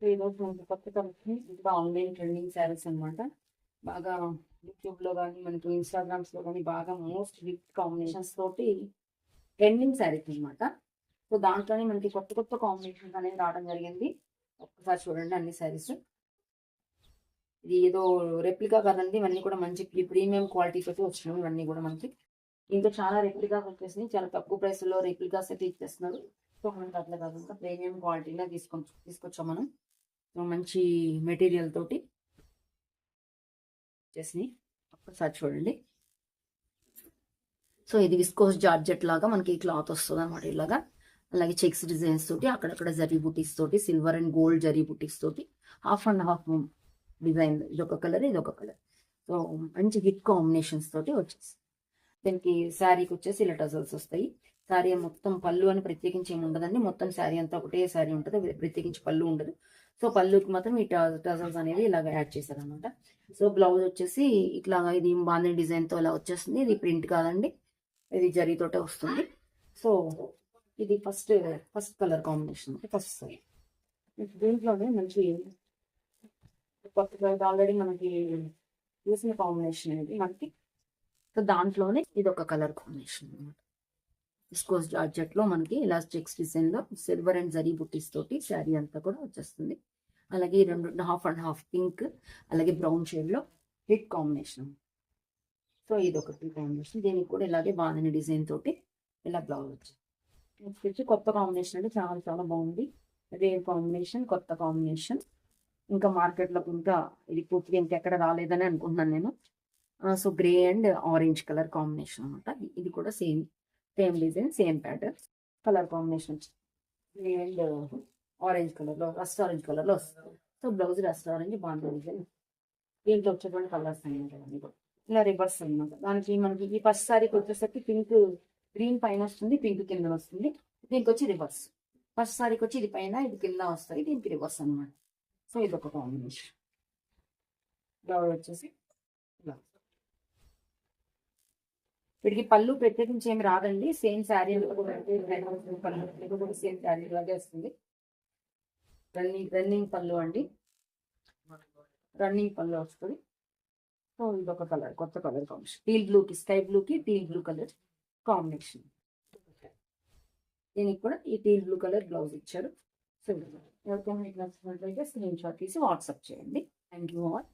ఈరోజు మనకి కొత్త కలెక్షన్ ఇంకా ఆన్లైన్ ట్రెండింగ్ శారీస్ అనమాట. బాగా యూట్యూబ్లో కానీ మనకి ఇన్స్టాగ్రామ్స్లో కానీ బాగా మోస్ట్ హిట్ కాంబినేషన్స్ తోటి ట్రెండింగ్ శారీస్ అనమాట. సో దాంట్లోనే మనకి కొత్త కొత్త కాంబినేషన్స్ అనేది రావడం జరిగింది. ఒక్కసారి చూడండి అన్ని శారీస్. ఇది ఏదో రెప్లికా కదండి, ఇవన్నీ కూడా మంచి ప్రీమియం క్వాలిటీ తోటి వచ్చినాయి. ఇవన్నీ కూడా మనకి ఇంకా చాలా రెప్లికాస్ వచ్చేసినాయి. చాలా తక్కువ ప్రైస్లో రెప్లికాస్ అయితే ఇచ్చేస్తున్నారు. సో మనకి అట్లా కాకుండా ప్రీమియం క్వాలిటీలో తీసుకొచ్చాం మనం. మంచి మెటీరియల్ తోటి వచ్చేసి ఒక్కసారి చూడండి. సో ఇది విస్కోస్ జార్జెట్ లాగా మనకి క్లాత్ వస్తుంది అనమాట ఇలాగా. అలాగే చెక్స్ డిజైన్స్ తోటి అక్కడక్కడ జరీ బుటీస్ తోటి సిల్వర్ అండ్ గోల్డ్ జరీ బుటీస్ తోటి హాఫ్ అండ్ హాఫ్ డిజైన్. ఇదొక కలర్, ఇదొక కలర్. సో మంచి హిట్ కాంబినేషన్స్ తోటి వచ్చేసి దీనికి శారీకి వచ్చేసి ఇలా టజల్స్ వస్తాయి. శారీ మొత్తం పళ్ళు అని ప్రత్యేకించి ఏమి ఉండదండి. మొత్తం శారీ అంతా ఒకటే శారీ ఉంటుంది, ప్రత్యేకించి పళ్ళు ఉండదు. సో పళ్ళుకి మాత్రం ఈ టజల్స్ అనేది ఇలాగ యాడ్ చేశారనమాట. సో బ్లౌజ్ వచ్చేసి ఇట్లాగా ఇది బాందిని డిజైన్తో ఇలా వచ్చేస్తుంది. ఇది ప్రింట్ కాదండి, ఇది జరీతోటే వస్తుంది. సో ఇది first colour combination first sorry. దీంట్లోనే మంచి కొత్త ఆల్రెడీ మనకి చూసిన కాంబినేషన్ ఇది మనకి. సో దాంట్లోనే ఇది ఒక కలర్ కాంబినేషన్ అనమాట. విస్కోస్ జార్జెట్ లో మనకి ఇలా చెక్స్ డిజైన్ లో సిల్వర్ అండ్ జరీ బుట్టీస్ తోటి శారీ అంతా కూడా వచ్చేస్తుంది. అలాగే రెండు హాఫ్ అండ్ హాఫ్ పింక్, అలాగే బ్రౌన్ షేడ్ లో హిట్ కాంబినేషన్. సో ఇది ఒకటి కాంబినేషన్. దీనికి కూడా ఇలాగే బాగుంది డిజైన్ తోటి ఇలా బ్లౌజ్ వచ్చింది. నెక్స్ట్ వచ్చి కొత్త కాంబినేషన్ అంటే చాలా చాలా బాగుంది. అదే కాంబినేషన్, కొత్త కాంబినేషన్. ఇంకా మార్కెట్లో ఇంకా ఇది పూర్తిగా ఇంకెక్కడ రాలేదని అనుకుంటున్నాను నేను. So grey and orange colour combination అనమాట. ఇది కూడా same design, same pattern. Colour combination వచ్చింది గ్రే అండ్ ఆరెంజ్ కలర్లో, రస్ట్ ఆరెంజ్ కలర్లో వస్తుంది. సో బ్లౌజ్ రస్ట్ ఆరెంజ్ బాగుంటుంది డిజైన్. దీంట్లో వచ్చేటువంటి కలర్స్ అన్నీ కూడా ఇలా రివర్స్ అనమాట. దానికి మనకి ఈ ఫస్ట్ సారీకి వచ్చేసరికి పింక్ గ్రీన్ పైన వస్తుంది, పింక్ కింద వస్తుంది. దీనికి వచ్చి రివర్స్. ఫస్ట్ సారీకి వచ్చి ఇది పైన, ఇది కింద వస్తాయి, దీనికి రివర్స్ అనమాట. సో ఇది ఒక కాంబినేషన్. బ్లౌజ్ వచ్చేసి ఇలా. వీటికి పళ్ళు ప్రత్యేకించి ఏమి రాదండి, సేమ్ శారీ పళ్ళు కూడా సేమ్ శారీ లాగే వస్తుంది. రన్నింగ్ పళ్ళు అండి, రన్నింగ్ పళ్ళు వస్తుంది. సో ఇదొక కలర్, కొత్త కలర్ కాంబినేషన్. టీల్ బ్లూకి, స్కై బ్లూకి టీల్ బ్లూ కలర్ కాంబినేషన్. దీనికి కూడా ఈ టీల్ బ్లూ కలర్ బ్లౌజ్ ఇచ్చారు. సో ఎవరికైనా మీకు నచ్చినట్లయితే స్క్రీన్ షాట్ తీసి వాట్సాప్ చేయండి. Thank you all.